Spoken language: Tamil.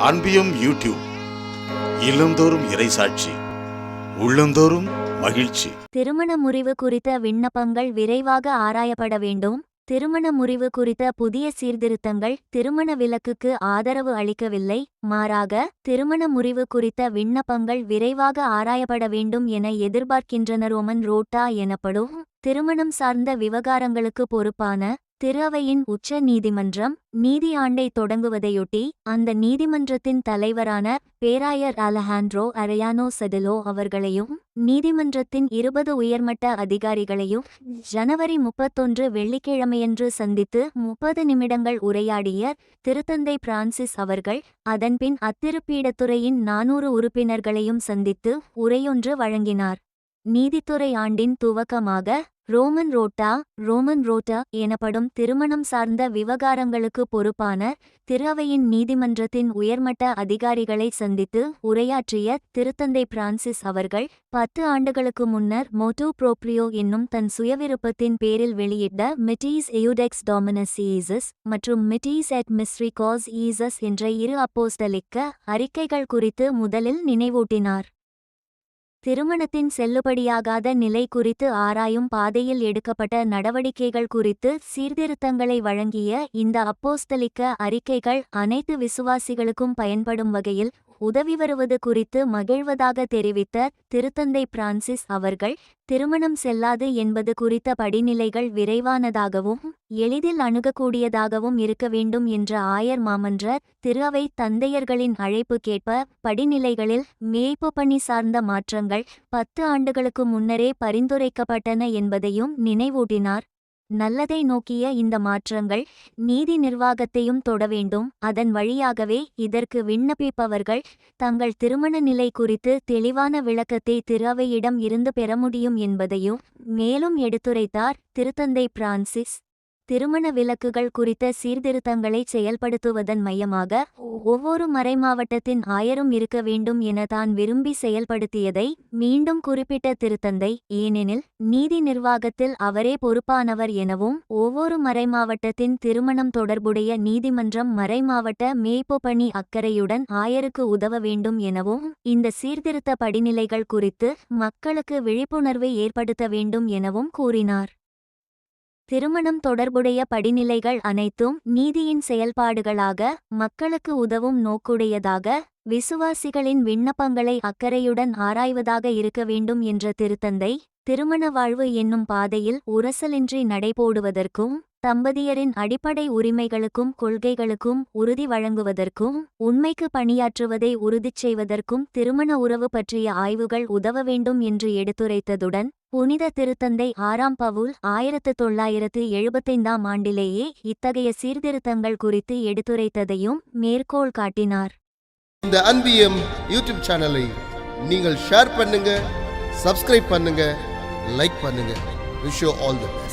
அன்பியும் யூடியூப் இல்லந்தோறும் இறைசாட்சி உள்ளந்தோறும் மகிழ்ச்சி. திருமண முறிவு குறித்த விண்ணப்பங்கள் விரைவாக ஆராயப்பட வேண்டும். திருமண முறிவு குறித்த புதிய சீர்திருத்தங்கள் திருமண விலக்குக்கு ஆதரவு அளிக்கவில்லை. மாறாக திருமண முறிவு குறித்த விண்ணப்பங்கள் விரைவாக ஆராயப்பட வேண்டும் என எதிர்பார்க்கின்றனர். ரோமன் ரோட்டா எனப்படும் திருமணம் சார்ந்த விவகாரங்களுக்கு பொறுப்பான திரு அவையின் உச்ச நீதிமன்றம் நீதி ஆண்டை தொடங்குவதையொட்டி அந்த நீதிமன்றத்தின் தலைவரான பேராயர் அலஹாண்ட்ரோ அரயானோ செடிலோ அவர்களையும் நீதிமன்றத்தின் 20 உயர்மட்ட அதிகாரிகளையும் ஜனவரி 31 வெள்ளிக்கிழமையன்று சந்தித்து 30 நிமிடங்கள் உரையாடிய திருத்தந்தை பிரான்சிஸ் அவர்கள் அதன்பின் அத்திருப்பீடத்துறையின் 400 உறுப்பினர்களையும் சந்தித்து உரையொன்று வழங்கினார். நீதித்துறை ஆண்டின் துவக்கமாக ரோமன் ரோட்டா எனப்படும் திருமணம் சார்ந்த விவகாரங்களுக்கு பொறுப்பான திரு அவையின் நீதிமன்றத்தின் உயர்மட்ட அதிகாரிகளை சந்தித்து உரையாற்றிய திருத்தந்தை பிரான்சிஸ் அவர்கள் 10 ஆண்டுகளுக்கு முன்னர் மோட்டோ ப்ரோப்ரியோ என்னும் தன் சுயவிருப்பத்தின் பேரில் வெளியிட்ட மிட்டீஸ் எயுடெக்ஸ் டாமினஸ் ஈசஸ் மற்றும் மிட்டீஸ் எட் மிஸ்ரிகாஸ் ஈசஸ் என்ற 2 அப்போஸ்தலிக்க அறிக்கைகள் குறித்து முதலில் நினைவூட்டினார். திருமணத்தின் செல்லுபடியாகாத நிலை குறித்து ஆராயும் பாதையில் எடுக்கப்பட்ட நடவடிக்கைகள் குறித்து சீர்திருத்தங்களை வழங்கிய இந்த அப்போஸ்தலிக்க அறிக்கைகள் அனைத்து விசுவாசிகளுக்கும் பயன்படும் வகையில் உதவி வருவது குறித்து மகிழ்வதாக தெரிவித்த திருத்தந்தை பிரான்சிஸ் அவர்கள் திருமணம் செல்லாது என்பது குறித்த படிநிலைகள் விரைவானதாகவும் எளிதில் அணுகக்கூடியதாகவும் இருக்க வேண்டும் என்ற ஆயர் மாமன்ற திரு அவை தந்தையர்களின் அழைப்புக்கேற்ப படிநிலைகளில் மேய்ப்பு பணி சார்ந்த மாற்றங்கள் 10 ஆண்டுகளுக்கு முன்னரே பரிந்துரைக்கப்பட்டன என்பதையும் நினைவூட்டினார். நல்லதை நோக்கிய இந்த மாற்றங்கள் நீதி நிர்வாகத்தையும் தொட வேண்டும். அதன் வழியாகவே இதற்கு விண்ணப்பிப்பவர்கள் தங்கள் திருமண நிலை குறித்து தெளிவான விளக்கத்தை திரு அவையிடம் இருந்து பெற முடியும் என்பதையும் மேலும் எடுத்துரைத்தார். திருத்தந்தை பிரான்சிஸ் திருமண விலக்குகள் குறித்த சீர்திருத்தங்களை செயல்படுத்துவதன் மையமாக ஒவ்வொரு மறைமாவட்டத்தின் ஆயரும் இருக்க வேண்டும் என தான் விரும்பி செயல்படுத்தியதை மீண்டும் குறிப்பிட்ட திருத்தந்தை, ஏனெனில் நீதி நிர்வாகத்தில் அவரே பொறுப்பானவர் எனவும் ஒவ்வொரு மறைமாவட்டத்தின் திருமணம் தொடர்புடைய நீதிமன்றம் மறைமாவட்ட மேய்ப்பு பணி அக்கறையுடன் ஆயருக்கு உதவ வேண்டும் எனவும் இந்த சீர்திருத்த படிநிலைகள் குறித்து மக்களுக்கு விழிப்புணர்வை ஏற்படுத்த வேண்டும் எனவும் கூறினார். திருமணம் தொடர்புடைய படிநிலைகள் அனைத்தும் நீதியின் செயல்பாடுகளாக மக்களுக்கு உதவும் நோக்குடையதாக விசுவாசிகளின் விண்ணப்பங்களை அக்கறையுடன் ஆராய்வதாக இருக்க வேண்டும் என்ற திருத்தந்தை, திருமண வாழ்வு என்னும் பாதையில் உரசலின்றி நடைபோடுவதற்கும் தம்பதியரின் அடிப்படை உரிமைகளுக்கும் கொள்கைகளுக்கும் உறுதி வழங்குவதற்கும் உண்மைக்கு பணியாற்றுவதை உறுதிச் செய்வதற்கும் திருமண உறவு பற்றிய ஆய்வுகள் உதவ வேண்டும் என்று எடுத்துரைத்ததுடன் புனித திருத்தந்தை 6ஆம் பவுல் 1975ஆம் ஆண்டிலேயே இத்தகைய சீர்திருத்தங்கள் குறித்து எடுத்துரைத்ததையும் மேற்கோள் காட்டினார். இந்த அன்பியம் யூடியூப் சேனலை நீங்கள் ஷேர் பண்ணுங்க, சப்ஸ்கிரைப் பண்ணுங்க, லைக் பண்ணுங்க. Wish you all the best.